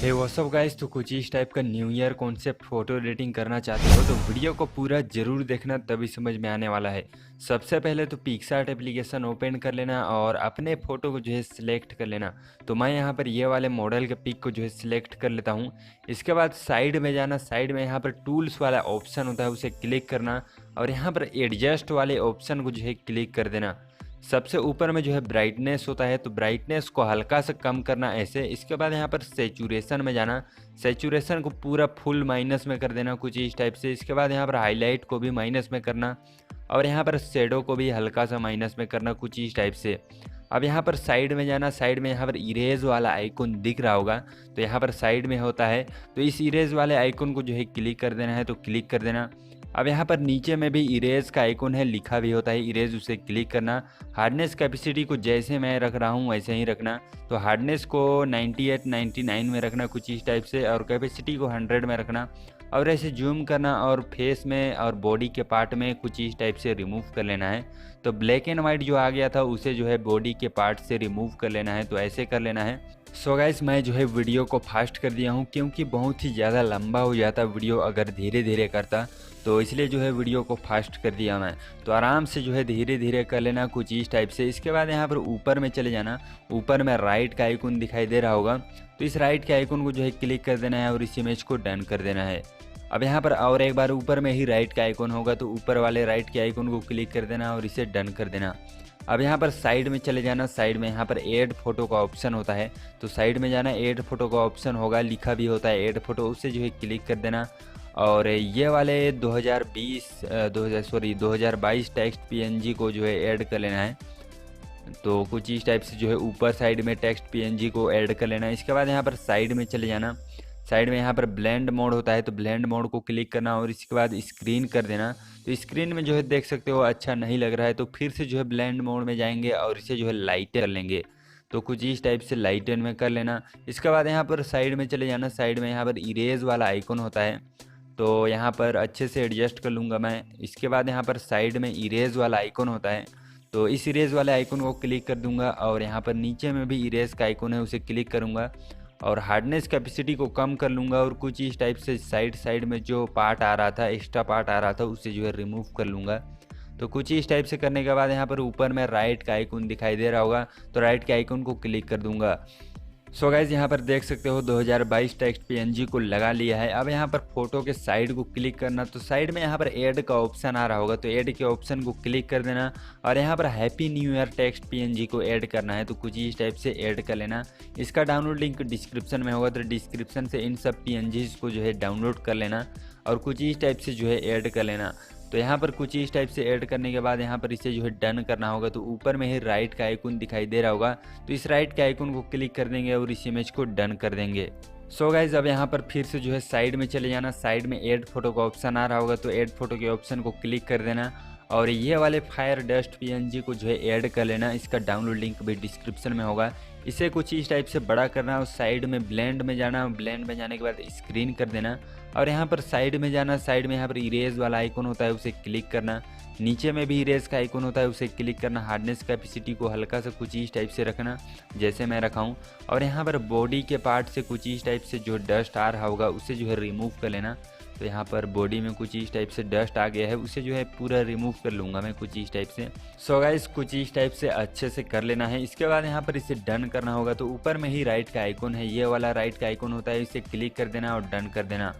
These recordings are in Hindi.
हे व्हाट्सअप गाइस, तो कुछ इस टाइप का new year concept photo editing करना चाहते हो तो वीडियो को पूरा जरूर देखना, तभी समझ में आने वाला है। सबसे पहले तो पिक्सआर्ट एप्लीकेशन ओपन कर लेना और अपने फ़ोटो को जो है सिलेक्ट कर लेना। तो मैं यहाँ पर ये वाले मॉडल के पिक को जो है सिलेक्ट कर लेता हूँ। इसके बाद साइड में जाना, साइड में यहाँ पर टूल्स वाला ऑप्शन होता है, उसे क्लिक करना और यहाँ पर एडजस्ट वाले ऑप्शन को जो है क्लिक कर देना। सबसे ऊपर में जो है ब्राइटनेस होता है, तो ब्राइटनेस को हल्का सा कम करना ऐसे। इसके बाद यहाँ पर सैचुरेशन में जाना, सैचुरेशन को पूरा फुल माइनस में कर देना कुछ इस टाइप से। इसके बाद यहाँ पर हाईलाइट को भी माइनस में करना और यहाँ पर शेडो को भी हल्का सा माइनस में करना कुछ इस टाइप से। अब यहाँ पर साइड में जाना, साइड में यहाँ पर इरेज वाला आइकन दिख रहा होगा, तो यहाँ पर साइड में होता है, तो इस इरेज वाले आइकन को जो है क्लिक कर देना है, तो क्लिक कर देना। अब यहाँ पर नीचे में भी इरेज का आइकन है, लिखा भी होता है इरेज, उसे क्लिक करना। हार्डनेस कैपेसिटी को जैसे मैं रख रहा हूँ वैसे ही रखना, तो हार्डनेस को 98 99 में रखना कुछ इस टाइप से, और कैपेसिटी को 100 में रखना। और ऐसे जूम करना और फेस में और बॉडी के पार्ट में कुछ इस टाइप से रिमूव कर लेना है। तो ब्लैक एंड वाइट जो आ गया था उसे जो है बॉडी के पार्ट से रिमूव कर लेना है, तो ऐसे कर लेना है। सो गाइस, मैं जो है वीडियो को फास्ट कर दिया हूँ क्योंकि बहुत ही ज़्यादा लंबा हो जाता वीडियो अगर धीरे धीरे करता, तो इसलिए जो है वीडियो को फास्ट कर दिया मैं। तो आराम से जो है धीरे धीरे कर लेना कुछ इस टाइप से। इसके बाद यहाँ पर ऊपर में चले जाना, ऊपर में राइट का आइकन दिखाई दे रहा होगा, तो इस राइट के आइकन को जो है क्लिक कर देना है और इस इमेज को डन कर देना है। अब यहाँ पर और एक बार ऊपर में ही राइट का आइकन होगा, तो ऊपर वाले राइट के आइकन को क्लिक कर देना और इसे डन कर देना। अब यहाँ पर साइड में चले जाना, साइड में यहाँ पर ऐड फोटो का ऑप्शन होता है, तो साइड में जाना, ऐड फोटो का ऑप्शन होगा, लिखा भी होता है ऐड फोटो, उसे जो है क्लिक कर देना। और ये वाले 2022 टेक्स्ट पीएनजी को जो है ऐड कर लेना है, तो कुछ इस टाइप से जो है ऊपर साइड में टेक्स्ट पीएनजी को ऐड कर लेना है। इसके बाद यहाँ पर साइड में चले जाना, साइड में यहाँ पर ब्लेंड मोड होता है, तो ब्लेंड मोड को क्लिक करना और इसके बाद स्क्रीन कर देना। तो स्क्रीन में जो है देख सकते हो अच्छा नहीं लग रहा है, तो फिर से जो है ब्लेंड मोड में जाएंगे और इसे जो है लाइटन कर लेंगे, तो कुछ इस टाइप से लाइटन में कर लेना। इसके बाद यहाँ पर साइड में चले जाना, साइड में यहाँ पर इरेज वाला आइकन होता है, तो यहाँ पर अच्छे से एडजस्ट कर लूँगा मैं। इसके बाद यहाँ पर साइड में इरेज वाला आइकन होता है, तो इस इरेज वाले आइकन को क्लिक कर दूंगा और यहाँ पर नीचे में भी इरेज का आइकन है, उसे क्लिक करूँगा और हार्डनेस कैपेसिटी को कम कर लूँगा और कुछ इस टाइप से साइड में जो पार्ट आ रहा था, एक्स्ट्रा पार्ट आ रहा था, उसे जो है रिमूव कर लूँगा। तो कुछ इस टाइप से करने के बाद यहाँ पर ऊपर में राइट का आइकन दिखाई दे रहा होगा, तो राइट के आइकन को क्लिक कर दूंगा। सो गाइज, यहाँ पर देख सकते हो 2022 टेक्स्ट पीएनजी को लगा लिया है। अब यहाँ पर फोटो के साइड को क्लिक करना, तो साइड में यहाँ पर ऐड का ऑप्शन आ रहा होगा, तो ऐड के ऑप्शन को क्लिक कर देना और यहाँ पर happy new year text PNG को ऐड करना है, तो कुछ इस टाइप से ऐड कर लेना। इसका डाउनलोड लिंक डिस्क्रिप्शन में होगा, तो डिस्क्रिप्शन से इन सब पीएनजीज को जो है डाउनलोड कर लेना और कुछ इस टाइप से जो है ऐड कर लेना। तो यहाँ पर कुछ इस टाइप से ऐड करने के बाद यहाँ पर इसे जो है डन करना होगा, तो ऊपर में ही राइट का आइकन दिखाई दे रहा होगा, तो इस राइट के आइकन को क्लिक कर देंगे और इस इमेज को डन कर देंगे। सो गाइज, अब यहाँ पर फिर से जो है साइड में चले जाना, साइड में ऐड फोटो का ऑप्शन आ रहा होगा, तो ऐड फोटो के ऑप्शन को क्लिक कर देना और ये वाले फायर डस्ट पीएनजी को जो है ऐड कर लेना। इसका डाउनलोड लिंक भी डिस्क्रिप्शन में होगा। इसे कुछ इस टाइप से बड़ा करना और साइड में ब्लेंड में जाना, ब्लेंड में जाने के बाद स्क्रीन कर देना और यहाँ पर साइड में जाना, साइड में यहाँ पर इरेज वाला आइकन होता है, उसे क्लिक करना। नीचे में भी इरेज का आइकन होता है, उसे क्लिक करना। हार्डनेस कैपेसिटी को हल्का सा कुछ इस टाइप से रखना जैसे मैं रखा हूँ और यहाँ पर बॉडी के पार्ट से कुछ इस टाइप से जो डस्ट आ रहा होगा उसे जो है रिमूव कर लेना। तो यहाँ पर बॉडी में कुछ इस टाइप से डस्ट आ गया है, उसे जो है पूरा रिमूव कर लूँगा मैं कुछ इस टाइप से। सो गाइस, कुछ इस टाइप से अच्छे से कर लेना है। इसके बाद यहाँ पर इसे डन करना होगा, तो ऊपर में ही राइट का आइकन है, ये वाला राइट का आइकन होता है, इसे क्लिक कर देना और डन कर देना।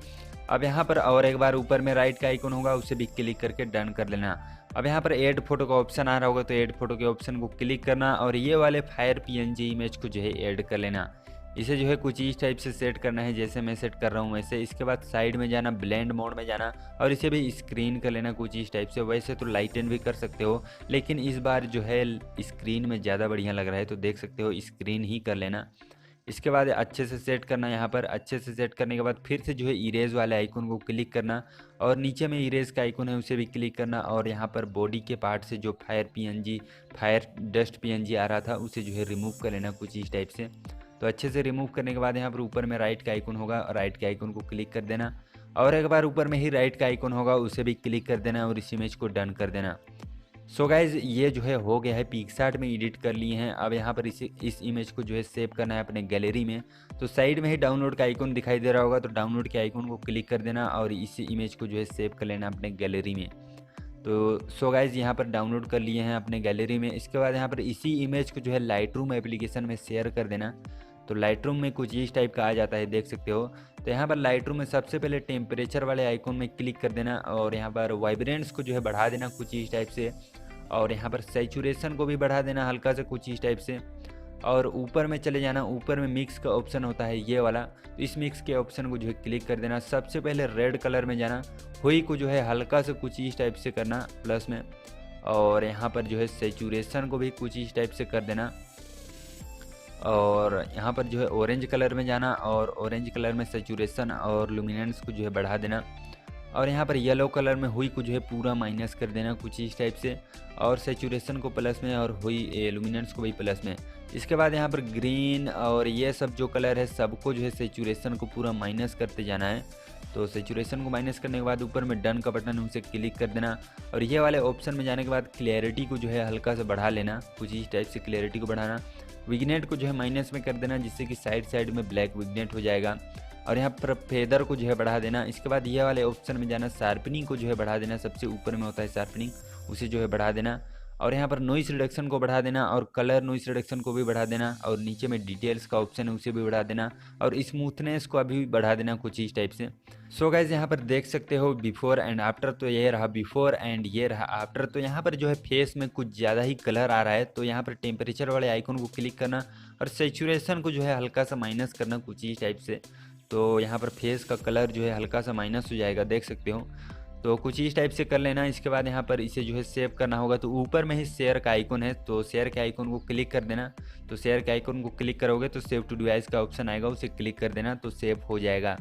अब यहाँ पर और एक बार ऊपर में राइट का आइकन होगा, उसे भी क्लिक करके डन कर लेना। अब यहाँ पर ऐड फोटो का ऑप्शन आ रहा होगा, तो ऐड फोटो के ऑप्शन को क्लिक करना और ये वाले फायर पीएनजी इमेज को जो है ऐड कर लेना। इसे जो है कुछ इस टाइप से सेट करना है जैसे मैं सेट कर रहा हूँ वैसे। इसके बाद साइड में जाना, ब्लेंड मोड में जाना और इसे भी स्क्रीन कर लेना कुछ इस टाइप से। वैसे तो लाइटन भी कर सकते हो, लेकिन इस बार जो है स्क्रीन में ज़्यादा बढ़िया लग रहा है, तो देख सकते हो स्क्रीन ही कर लेना। इसके बाद अच्छे से सेट करना। यहाँ पर अच्छे से सेट करने के बाद फिर से जो है इरेज वाले आइकन को क्लिक करना और नीचे में इरेज का आइकन है, उसे भी क्लिक करना और यहाँ पर बॉडी के पार्ट से जो फायर डस्ट पीएनजी आ रहा था उसे जो है रिमूव कर लेना कुछ इस टाइप से। तो अच्छे से रिमूव करने के बाद यहाँ पर ऊपर में राइट का आइकन होगा, राइट के आइकन को क्लिक कर देना और एक बार ऊपर में ही राइट का आइकन होगा, उसे भी क्लिक कर देना और इस इमेज को डन कर देना। सो गाइज ये जो है हो गया है, पिक्सआर्ट में एडिट कर लिए हैं। अब यहाँ पर इस इमेज को जो है सेव करना है अपने गैलरी में। तो साइड में ही डाउनलोड का आइकन दिखाई दे रहा होगा, तो डाउनलोड के आइकन को क्लिक कर देना और इसी इमेज को जो है सेव कर लेना अपने गैलरी में। तो सो गाइज यहाँ पर डाउनलोड कर लिए हैं अपने गैलरी में। इसके बाद यहाँ पर इसी इमेज को जो है लाइटरूम एप्लीकेशन में शेयर कर देना। तो लाइटरूम में कुछ इस टाइप का आ जाता है, देख सकते हो। तो यहाँ पर लाइटरूम में सबसे पहले टेम्परेचर वाले आइकन में क्लिक कर देना और यहाँ पर वाइब्रेंस को जो है बढ़ा देना कुछ इस टाइप से, और यहाँ पर सैचुरेशन को भी बढ़ा देना हल्का से कुछ इस टाइप से। और ऊपर में चले जाना, ऊपर में मिक्स का ऑप्शन होता है ये वाला, तो इस मिक्स के ऑप्शन को जो है क्लिक कर देना। सबसे पहले रेड कलर में जाना, हुई को जो है हल्का से कुछ इस टाइप से करना प्लस में, और यहाँ पर जो है सैचुरेशन को भी कुछ इस टाइप से कर देना। और यहाँ पर जो है ऑरेंज कलर में जाना और ऑरेंज कलर में सैचुरेशन और लुमिनेंस को जो है बढ़ा देना। और यहाँ पर येलो कलर में हुई को जो है पूरा माइनस कर देना कुछ इस टाइप से, और सैचुरेशन को प्लस में और हुई लुमिनेंस को भी प्लस में। इसके बाद यहाँ पर ग्रीन और ये सब जो कलर है सबको जो है सैचुरेशन को पूरा माइनस करते जाना है। तो सैचुरेशन को माइनस करने के बाद ऊपर में डन का बटन है उसे क्लिक कर देना, और ये वाले ऑप्शन में जाने के बाद क्लैरिटी को जो है हल्का से बढ़ा लेना कुछ इस टाइप से, क्लैरिटी को बढ़ाना। विग्नेट को जो है माइनस में कर देना जिससे कि साइड में ब्लैक विग्नेट हो जाएगा, और यहाँ पर फेदर को जो है बढ़ा देना। इसके बाद ये वाले ऑप्शन में जाना, शार्पनिंग को जो है बढ़ा देना, सबसे ऊपर में होता है शार्पनिंग, उसे जो है बढ़ा देना। और यहाँ पर नॉइस रिडक्शन को बढ़ा देना और कलर नॉइस रिडक्शन को भी बढ़ा देना, और नीचे में डिटेल्स का ऑप्शन है उसे भी बढ़ा देना, और स्मूथनेस को अभी बढ़ा देना कुछ इस टाइप से। सो गाइज यहाँ पर देख सकते हो बिफोर एंड आफ्टर, तो ये रहा बिफोर एंड ये रहा आफ्टर। तो यहाँ पर जो है फेस में कुछ ज़्यादा ही कलर आ रहा है, तो यहाँ पर टेम्परेचर वाले आइकन को क्लिक करना और सैचुरेशन को जो है हल्का सा माइनस करना कुछ इस टाइप से। तो यहाँ पर फेस का कलर जो है हल्का सा माइनस हो जाएगा, देख सकते हो। तो कुछ इस टाइप से कर लेना। इसके बाद यहाँ पर इसे जो है सेव करना होगा, तो ऊपर में ही शेयर का आइकन है, तो शेयर के आइकन को क्लिक कर देना। तो शेयर के आइकन को क्लिक करोगे तो सेव टू डिवाइस का ऑप्शन आएगा, उसे क्लिक कर देना तो सेव हो जाएगा।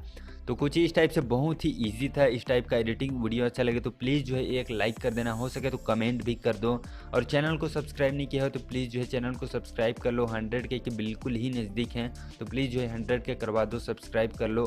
तो कुछ इस टाइप से बहुत ही इजी था इस टाइप का एडिटिंग। वीडियो अच्छा लगे तो प्लीज़ जो है एक लाइक कर देना, हो सके तो कमेंट भी कर दो, और चैनल को सब्सक्राइब नहीं किया हो तो प्लीज़ जो है चैनल को सब्सक्राइब कर लो। 100K के बिल्कुल ही नज़दीक हैं, तो प्लीज़ जो है 100K करवा दो, सब्सक्राइब कर लो।